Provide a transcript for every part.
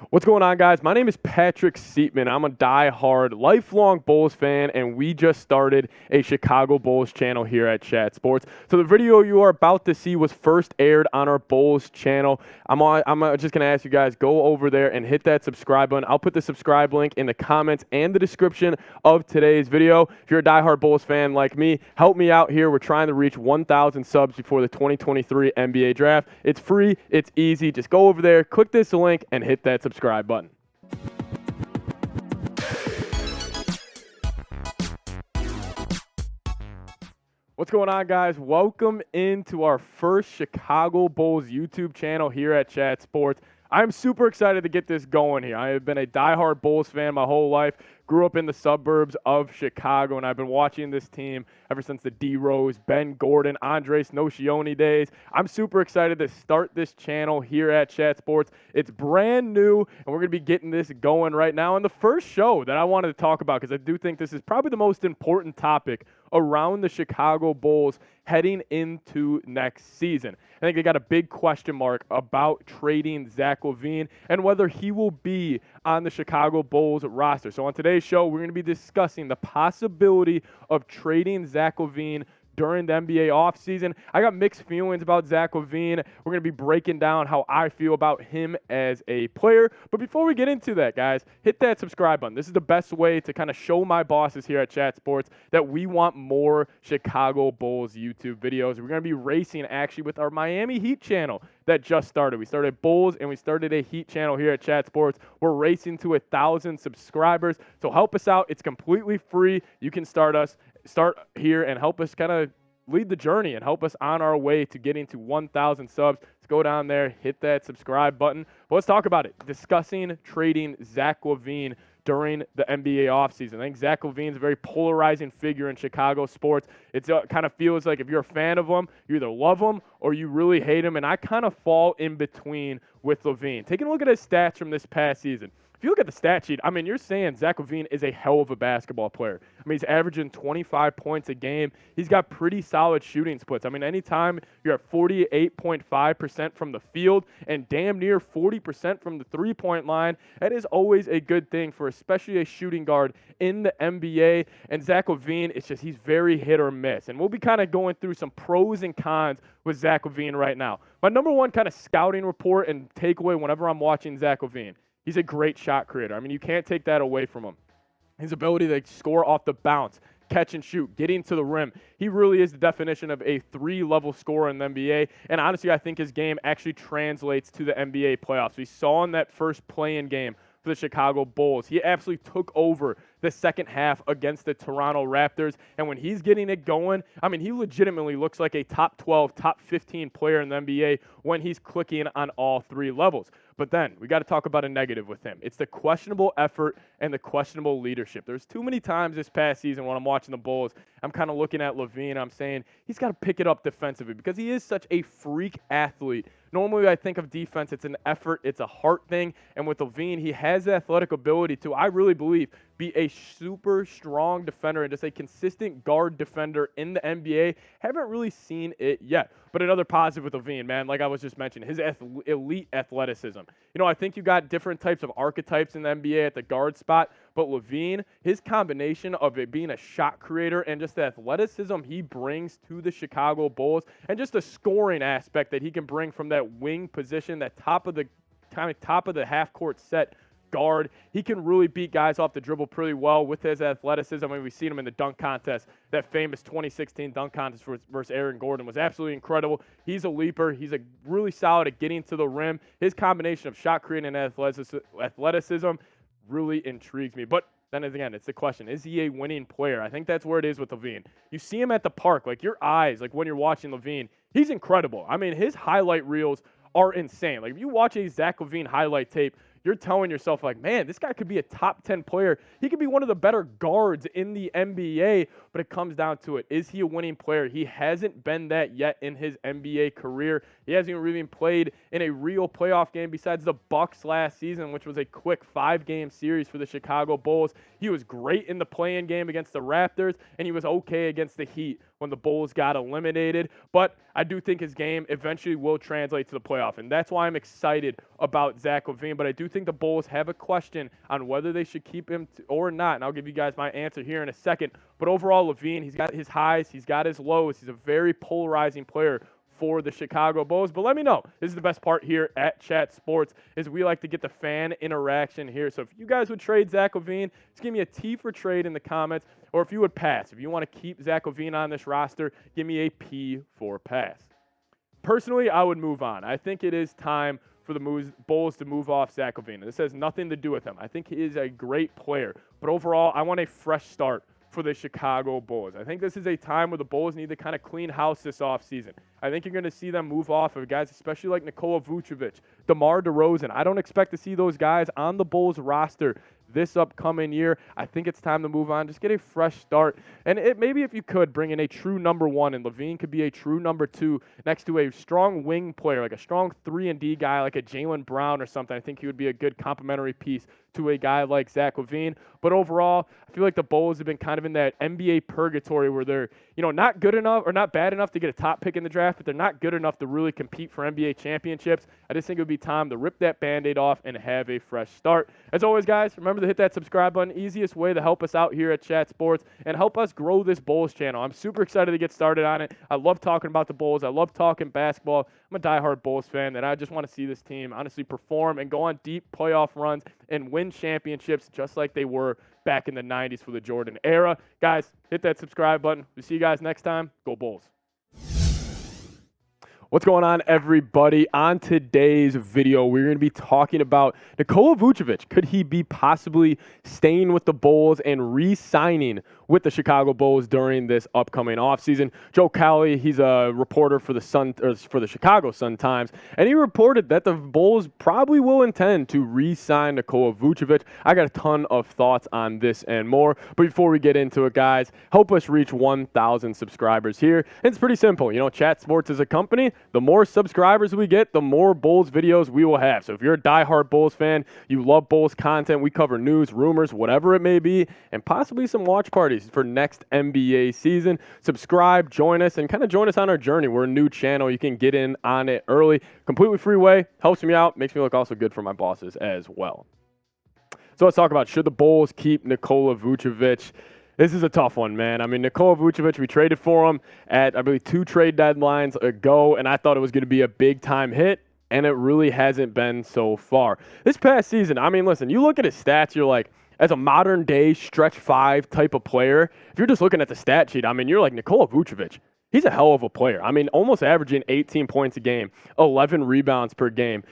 What's going on, guys? My name is Patrick Seatman. I'm a die-hard, lifelong Bulls fan, and we just started a Chicago Bulls channel here at Chat Sports. So the video you are about to see was first aired on our Bulls channel. I'm just going to ask you guys, go over there and hit that subscribe button. I'll put the subscribe link in the comments and the description of today's video. If you're a die-hard Bulls fan like me, help me out here. We're trying to reach 1,000 subs before the 2023 NBA Draft. It's free. It's easy. Just go over there, click this link, and hit that subscribe button. What's going on, guys? Welcome into our first Chicago Bulls YouTube channel here at Chat Sports. I'm super excited to get this going here. I have been a diehard Bulls fan my whole life. Grew up in the suburbs of Chicago, and I've been watching this team ever since the D-Rose, Ben Gordon, Andres Nocioni days. I'm super excited to start this channel here at Chat Sports. It's brand new, and we're going to be getting this going right now. And the first show that I wanted to talk about, because I do think this is probably the most important topic around the Chicago Bulls heading into next season. I think they got a big question mark about trading Zach LaVine and whether he will be on the Chicago Bulls roster. So on today's show, we're going to be discussing the possibility of trading Zach LaVine during the NBA offseason. I got mixed feelings about Zach LaVine. We're going to be breaking down how I feel about him as a player. But before we get into that, guys, hit that subscribe button. This is the best way to kind of show my bosses here at Chat Sports that we want more Chicago Bulls YouTube videos. We're going to be racing actually with our Miami Heat channel that just started. We started Bulls and we started a Heat channel here at Chat Sports. We're racing to 1,000 subscribers. So help us out. It's completely free. You can start here and help us kind of lead the journey and help us on our way to getting to 1,000 subs. Let's go down there, hit that subscribe button. But let's talk about it. Discussing trading Zach LaVine during the NBA offseason. I think Zach LaVine's a very polarizing figure in Chicago sports. It kind of feels like if you're a fan of him, you either love him or you really hate him, and I kind of fall in between with LaVine. Taking a look at his stats from this past season. If you look at the stat sheet, I mean, you're saying Zach LaVine is a hell of a basketball player. I mean, he's averaging 25 points a game. He's got pretty solid shooting splits. I mean, anytime you're at 48.5% from the field and damn near 40% from the three-point line, that is always a good thing for especially a shooting guard in the NBA. And Zach LaVine, it's just he's very hit or miss. And we'll be kind of going through some pros and cons with Zach LaVine right now. My number one kind of scouting report and takeaway whenever I'm watching Zach LaVine, he's a great shot creator. I mean, you can't take that away from him. His ability to score off the bounce, catch and shoot, getting to the rim. He really is the definition of a three-level scorer in the NBA. And honestly, I think his game actually translates to the NBA playoffs. We saw in that first play-in game for the Chicago Bulls, he absolutely took over the second half against the Toronto Raptors. And when he's getting it going, I mean, he legitimately looks like a top 12, top 15 player in the NBA when he's clicking on all three levels. But then we got to talk about a negative with him. It's the questionable effort and the questionable leadership. There's too many times this past season when I'm watching the Bulls, I'm kind of looking at LaVine, I'm saying he's got to pick it up defensively because he is such a freak athlete. Normally, I think of defense, it's an effort, it's a heart thing. And with LaVine, he has the athletic ability to, I really believe, be a super strong defender and just a consistent guard defender in the NBA. Haven't really seen it yet. But another positive with LaVine, man, like I was just mentioning, his elite athleticism. You know, I think you got different types of archetypes in the NBA at the guard spot, but LaVine, his combination of it being a shot creator and just the athleticism he brings to the Chicago Bulls and just the scoring aspect that he can bring from that wing position, that top of the half-court set guard. He can really beat guys off the dribble pretty well with his athleticism. I mean, we've seen him in the dunk contest. That famous 2016 dunk contest versus Aaron Gordon was absolutely incredible. He's a leaper. He's a really solid at getting to the rim. His combination of shot creating and athleticism really intrigues me. But then again, it's the question, is he a winning player? I think that's where it is with LaVine. You see him at the park, like your eyes, like when you're watching LaVine, he's incredible. I mean, his highlight reels are insane. Like if you watch a Zach LaVine highlight tape, you're telling yourself like, man, this guy could be a top 10 player. He could be one of the better guards in the NBA, but it comes down to it. Is he a winning player? He hasn't been that yet in his NBA career. He hasn't even really played in a real playoff game besides the Bucks last season, which was a quick 5-game series for the Chicago Bulls. He was great in the play-in game against the Raptors, and he was okay against the Heat when the Bulls got eliminated. But I do think his game eventually will translate to the playoff, and that's why I'm excited about Zach LaVine. But I do think the Bulls have a question on whether they should keep him or not, and I'll give you guys my answer here in a second. But overall, LaVine, he's got his highs, he's got his lows. He's a very polarizing player for the Chicago Bulls. But let me know. This is the best part here at Chat Sports, is we like to get the fan interaction here. So if you guys would trade Zach LaVine, just give me a T for trade in the comments. Or if you would pass. If you want to keep Zach LaVine on this roster, give me a P for pass. Personally, I would move on. I think it is time for the Bulls to move off Zach LaVine. This has nothing to do with him. I think he is a great player. But overall, I want a fresh start for the Chicago Bulls. I think this is a time where the Bulls need to kind of clean house this offseason. I think you're going to see them move off of guys, especially like Nikola Vucevic, DeMar DeRozan. I don't expect to see those guys on the Bulls roster this upcoming year. I think it's time to move on. Just get a fresh start. And maybe if you could bring in a true number one, and LaVine could be a true number two next to a strong wing player, like a strong 3-and-D guy like a Jaylen Brown or something. I think he would be a good complementary piece to a guy like Zach LaVine. But overall, I feel like the Bulls have been kind of in that NBA purgatory where they're, not good enough or not bad enough to get a top pick in the draft, but they're not good enough to really compete for NBA championships. I just think it would be time to rip that Band-Aid off and have a fresh start. As always, guys, remember to hit that subscribe button. Easiest way to help us out here at Chat Sports and help us grow this Bulls channel. I'm super excited to get started on it. I love talking about the Bulls. I love talking basketball. I'm a diehard Bulls fan, and I just want to see this team honestly perform and go on deep playoff runs and win championships just like they were back in the 90s for the Jordan era. Guys, hit that subscribe button. We'll see you guys next time. Go Bulls. What's going on, everybody? On today's video, we're going to be talking about Nikola Vucevic. Could he be possibly staying with the Bulls and re-signing with the Chicago Bulls during this upcoming offseason? Joe Cowley, he's a reporter for the Chicago Sun-Times, and he reported that the Bulls probably will intend to re-sign Nikola Vucevic. I got a ton of thoughts on this and more, but before we get into it, guys, help us reach 1,000 subscribers here. It's pretty simple. Chat Sports is a company. The more subscribers we get, the more Bulls videos we will have. So if you're a diehard Bulls fan, you love Bulls content, we cover news, rumors, whatever it may be, and possibly some watch parties for next NBA season. Subscribe, join us, and kind of join us on our journey. We're a new channel. You can get in on it early. Completely free way. Helps me out. Makes me look also good for my bosses as well. So let's talk about, should the Bulls keep Nikola Vucevic? This is a tough one, man. I mean, Nikola Vucevic, we traded for him at, I believe, 2 trade deadlines ago, and I thought it was going to be a big-time hit, and it really hasn't been so far. This past season, I mean, listen, you look at his stats, you're like, as a modern-day stretch 5 type of player, if you're just looking at the stat sheet, I mean, you're like, Nikola Vucevic, he's a hell of a player. I mean, almost averaging 18 points a game, 11 rebounds per game.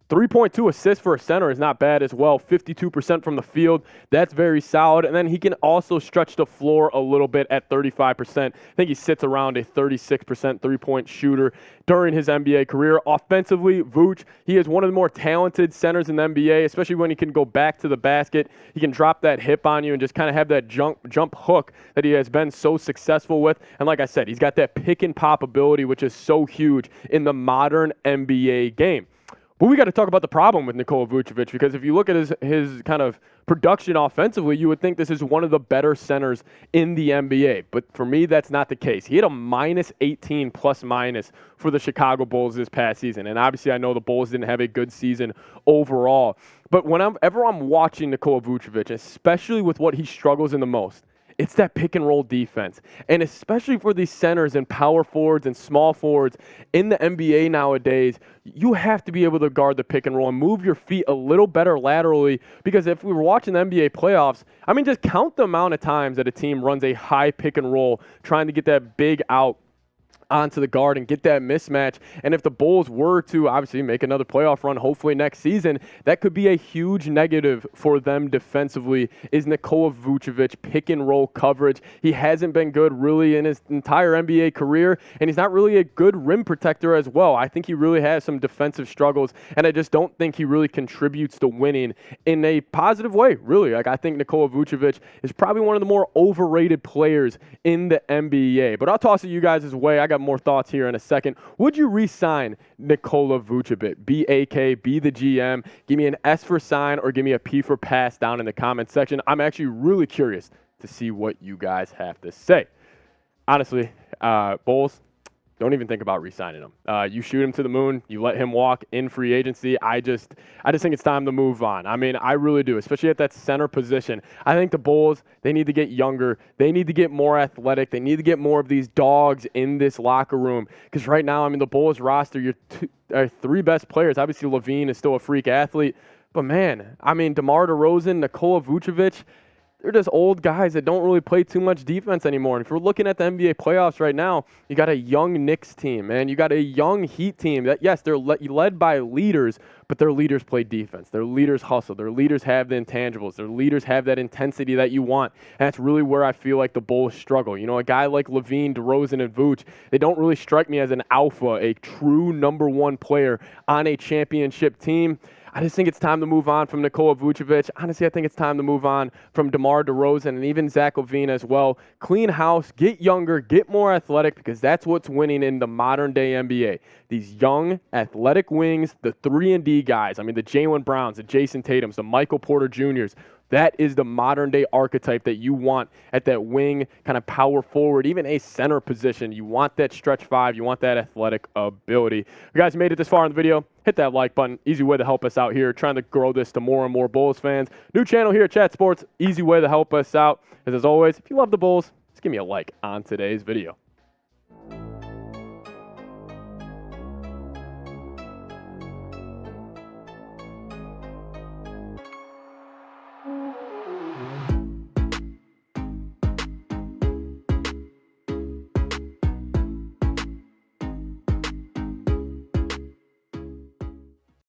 3.2 assists for a center is not bad as well. 52% from the field. That's very solid. And then he can also stretch the floor a little bit at 35%. I think he sits around a 36% three-point shooter during his NBA career. Offensively, Vooch, he is one of the more talented centers in the NBA, especially when he can go back to the basket. He can drop that hip on you and just kind of have that jump hook that he has been so successful with. And like I said, he's got that pick and pop ability, which is so huge in the modern NBA game. But we got to talk about the problem with Nikola Vucevic, because if you look at his kind of production offensively, you would think this is one of the better centers in the NBA. But for me, that's not the case. He had a minus 18 plus minus for the Chicago Bulls this past season. And obviously, I know the Bulls didn't have a good season overall. But whenever I'm watching Nikola Vucevic, especially with what he struggles in the most, it's that pick and roll defense. And especially for these centers and power forwards and small forwards in the NBA nowadays, you have to be able to guard the pick and roll and move your feet a little better laterally, because if we were watching the NBA playoffs, I mean, just count the amount of times that a team runs a high pick and roll trying to get that big out onto the guard and get that mismatch. And if the Bulls were to obviously make another playoff run, hopefully next season, that could be a huge negative for them defensively, is Nikola Vucevic pick and roll coverage. He hasn't been good really in his entire NBA career, and he's not really a good rim protector as well. I think he really has some defensive struggles, and I just don't think he really contributes to winning in a positive way, really. Like, I think Nikola Vucevic is probably one of the more overrated players in the NBA. But I'll toss it you guys' way. I got more thoughts here in a second. Would you re-sign Nikola Vucevic? BAK, be the GM. Give me an S for sign or give me a P for pass down in the comment section. I'm actually really curious to see what you guys have to say. Honestly, Bulls, don't even think about re-signing him. You shoot him to the moon. You let him walk in free agency. I just think it's time to move on. I mean, I really do, especially at that center position. I think the Bulls, they need to get younger. They need to get more athletic. They need to get more of these dogs in this locker room. Because right now, I mean, the Bulls roster, your three best players. Obviously, LaVine is still a freak athlete. But, man, I mean, DeMar DeRozan, Nikola Vucevic, they're just old guys that don't really play too much defense anymore. And if we're looking at the NBA playoffs right now, you got a young Knicks team, man. You got a young Heat team that, yes, they're led by leaders, but their leaders play defense. Their leaders hustle. Their leaders have the intangibles. Their leaders have that intensity that you want. And that's really where I feel like the Bulls struggle. You know, a guy like LaVine, DeRozan, and Vooch, they don't really strike me as an alpha, a true number one player on a championship team. I just think it's time to move on from Nikola Vucevic. Honestly, I think it's time to move on from DeMar DeRozan and even Zach LaVine as well. Clean house, get younger, get more athletic, because that's what's winning in the modern-day NBA. These young, athletic wings, the 3-and-D guys. I mean, the Jaylen Browns, the Jason Tatums, the Michael Porter Jr.'s. That is the modern-day archetype that you want at that wing, kind of power forward, even a center position. You want that stretch five. You want that athletic ability. If you guys made it this far in the video, hit that like button. Easy way to help us out here, trying to grow this to more and more Bulls fans. New channel here at Chat Sports. Easy way to help us out. As always, if you love the Bulls, just give me a like on today's video.